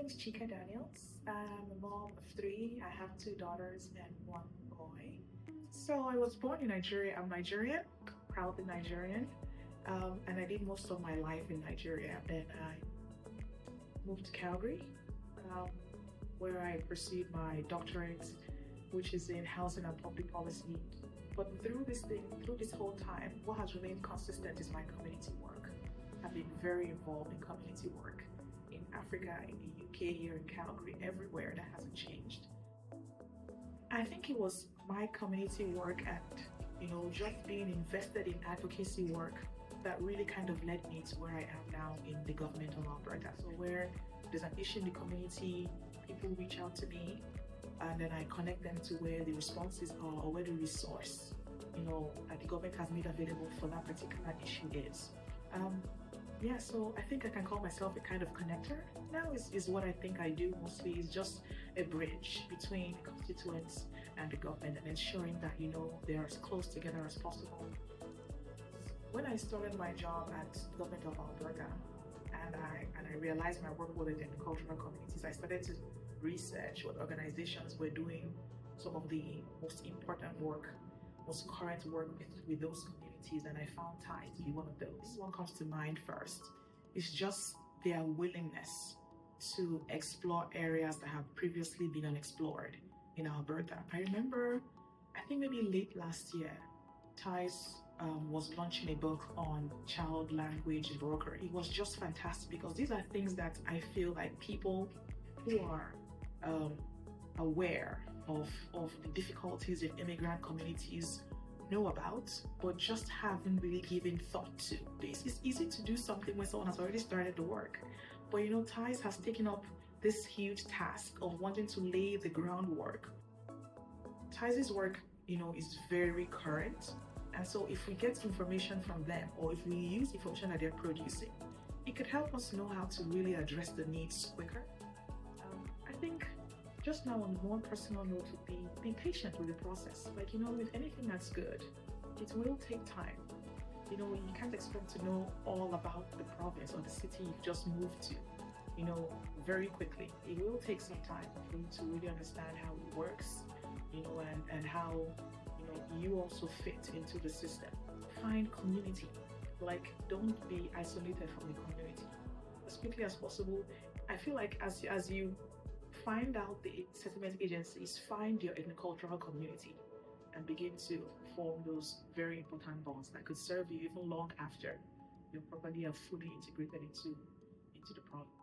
is Chika Daniels. I'm a mom of three. I have two daughters and one boy. So I was born in Nigeria. I'm Nigerian, proudly Nigerian. And I did most of my life in Nigeria. Then I moved to Calgary, where I pursued my doctorate, which is in housing and public policy. But through this whole time, what has remained consistent is my community work. I've been very involved in community work in Africa, in the UK, here in Calgary, everywhere. That hasn't changed. I think it was my community work and just being invested in advocacy work that really kind of led me to where I am now in the government of Alberta. So where there's an issue in the community, people reach out to me, and then I connect them to where the responses are or where the resource, that the government has made available for that particular issue is. So I think I can call myself a kind of connector. Now is what I think I do mostly, is just a bridge between constituents and the government and ensuring that, they're as close together as possible. When I started my job at the government of Alberta and I realized my work with the agricultural communities, I started to research what organizations were doing, some of the most important work, most current work with those communities, and I found Ties to be one of those. This one comes to mind first. It's just their willingness to explore areas that have previously been unexplored in Alberta. I remember, I think maybe late last year, Ties was launching a book on child language broker. It was just fantastic because these are things that I feel like people who are aware of the difficulties in immigrant communities know about, but just haven't really given thought to. It's easy to do something when someone has already started the work, but Ties has taken up this huge task of wanting to lay the groundwork. Ties' work, is very current, and so if we get information from them, or if we use information that they're producing, it could help us know how to really address the needs quicker. I think just now, on one personal note, would be patient with the process. With anything that's good, it will take time. You can't expect to know all about the province or the city you've just moved to, very quickly. It will take some time for you to really understand how it works, and how, you also fit into the system. Find community. Don't be isolated from the community. As quickly as possible, I feel like as you find out the settlement agencies, find your agricultural community and begin to form those very important bonds that could serve you even long after you're properly and fully integrated into the province.